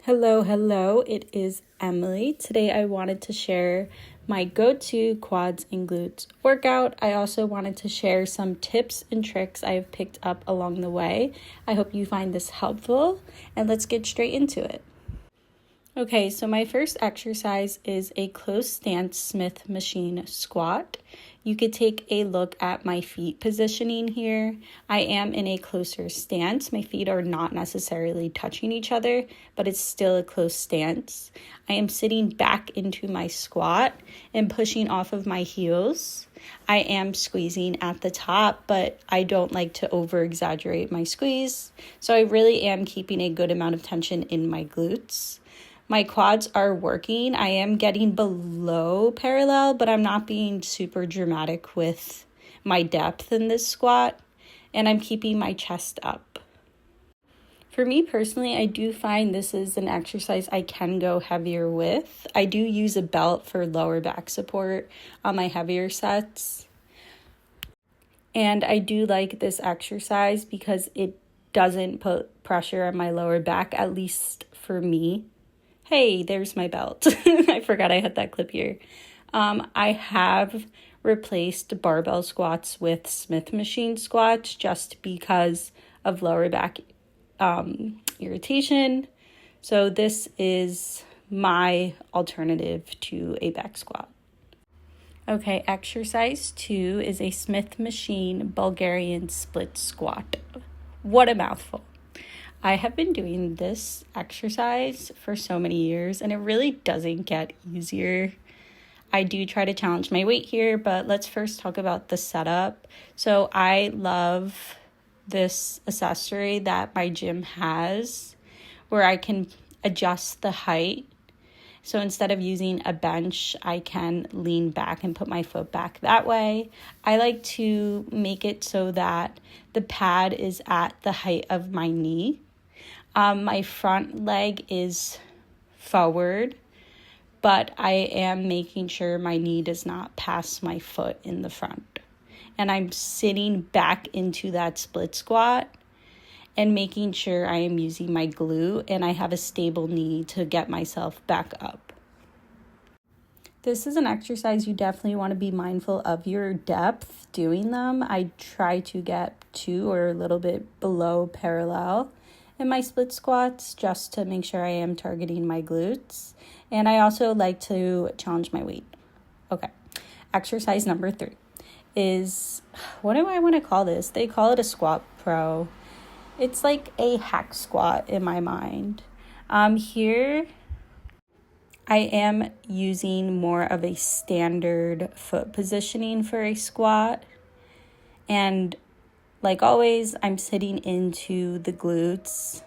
Hello, it is Emily. Today I wanted to share my go-to quads and glutes workout. I also wanted to share some tips and tricks I have picked up along the way. I hope you find this helpful, and let's get straight into it. Okay, so my first exercise is a close stance Smith machine squat. You could take a look at my feet positioning here. I am in a closer stance. My feet are not necessarily touching each other, but it's still a close stance. I am sitting back into my squat and pushing off of my heels. I am squeezing at the top, but I don't like to over-exaggerate my squeeze. So I really am keeping a good amount of tension in my glutes. My quads are working. I am getting below parallel, but I'm not being super dramatic with my depth in this squat, and I'm keeping my chest up. For me personally, I do find this is an exercise I can go heavier with. I do use a belt for lower back support on my heavier sets. And I do like this exercise because it doesn't put pressure on my lower back, at least for me. Hey, there's my belt. I forgot I had that clip here. I have replaced barbell squats with Smith machine squats just because of lower back irritation. So this is my alternative to a back squat. Okay, exercise 2 is a Smith machine Bulgarian split squat. What a mouthful. I have been doing this exercise for so many years, and it really doesn't get easier. I do try to challenge my weight here, but let's first talk about the setup. So I love this accessory that my gym has where I can adjust the height. So instead of using a bench, I can lean back and put my foot back that way. I like to make it so that the pad is at the height of my knee. My front leg is forward, but I am making sure my knee does not pass my foot in the front. And I'm sitting back into that split squat and making sure I am using my glute and I have a stable knee to get myself back up. This is an exercise you definitely want to be mindful of your depth doing them. I try to get to or a little bit below parallel in my split squats just to make sure I am targeting my glutes. And I also like to challenge my weight. Okay, exercise number 3 is, what do I want to call this? They call it a squat pro. It's like a hack squat in my mind. Here I am using more of a standard foot positioning for a squat. And like always, I'm sitting into the glutes,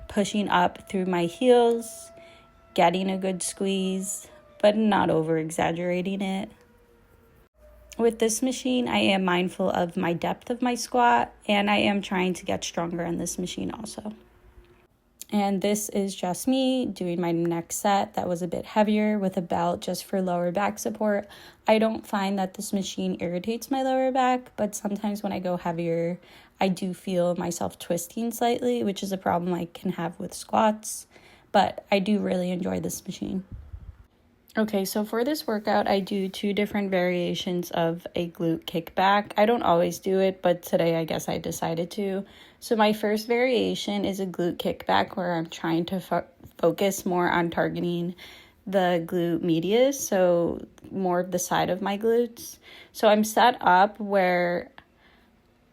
pushing up through my heels, getting a good squeeze, but not over-exaggerating it. With this machine, I am mindful of my depth of my squat, and I am trying to get stronger on this machine also. And this is just me doing my next set that was a bit heavier with a belt just for lower back support. I don't find that this machine irritates my lower back, but sometimes when I go heavier, I do feel myself twisting slightly, which is a problem I can have with squats, but I do really enjoy this machine. Okay, so for this workout, I do 2 different variations of a glute kickback. I don't always do it, but today I guess I decided to. So my first variation is a glute kickback where I'm trying to focus more on targeting the glute medius, so more of the side of my glutes. So I'm set up where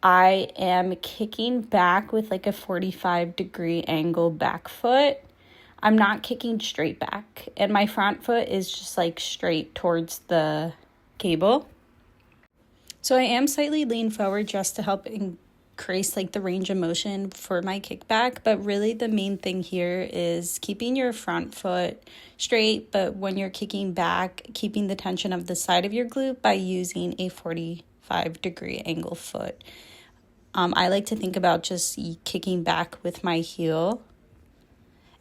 I am kicking back with like a 45-degree angle back foot. I'm not kicking straight back, and my front foot is just like straight towards the cable. So I am slightly leaned forward just to help increase like the range of motion for my kickback, but really the main thing here is keeping your front foot straight, but when you're kicking back, keeping the tension of the side of your glute by using a 45-degree angle foot. I like to think about just kicking back with my heel,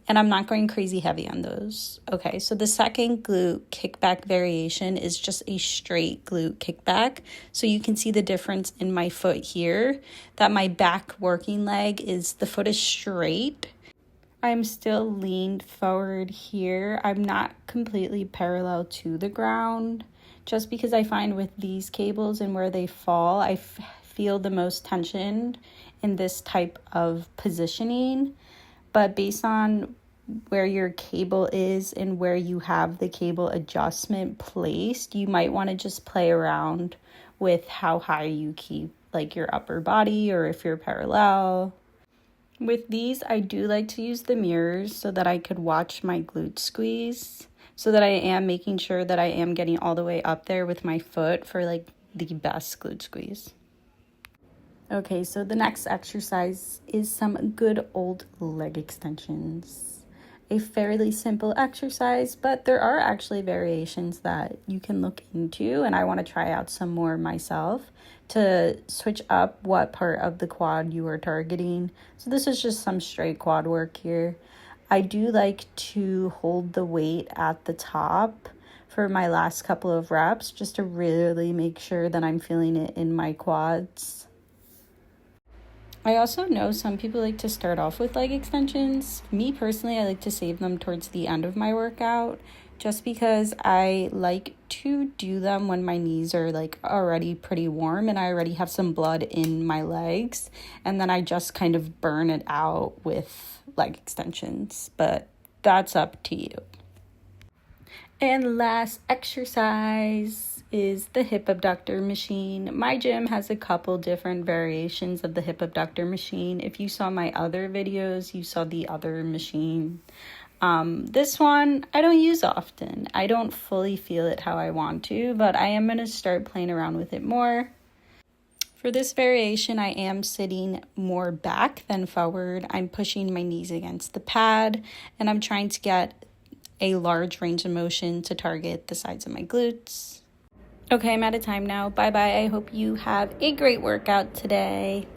and I'm not going crazy heavy on those. Okay, so the second glute kickback variation is just a straight glute kickback. So you can see the difference in my foot here, that my back working leg is, the foot is straight. I'm still leaned forward here. I'm not completely parallel to the ground, just because I find with these cables and where they fall, I feel the most tension in this type of positioning. But based on where your cable is and where you have the cable adjustment placed, you might want to just play around with how high you keep like your upper body, or if you're parallel. With these, I do like to use the mirrors so that I could watch my glute squeeze, so that I am making sure that I am getting all the way up there with my foot for like the best glute squeeze. Okay, so the next exercise is some good old leg extensions. A fairly simple exercise, but there are actually variations that you can look into, and I want to try out some more myself to switch up what part of the quad you are targeting. So this is just some straight quad work here. I do like to hold the weight at the top for my last couple of reps, just to really make sure that I'm feeling it in my quads. I also know some people like to start off with leg extensions. Me personally, I like to save them towards the end of my workout, just because I like to do them when my knees are like already pretty warm and I already have some blood in my legs, and then I just kind of burn it out with leg extensions, but that's up to you. And last exercise is the hip abductor machine. My gym has a couple different variations of the hip abductor machine. If you saw my other videos, you saw the other machine. This one I don't use often. I don't fully feel it how I want to, but I am going to start playing around with it more. For this variation, I am sitting more back than forward. I'm pushing my knees against the pad, and I'm trying to get a large range of motion to target the sides of my glutes. Okay, I'm out of time now. Bye-bye. I hope you have a great workout today.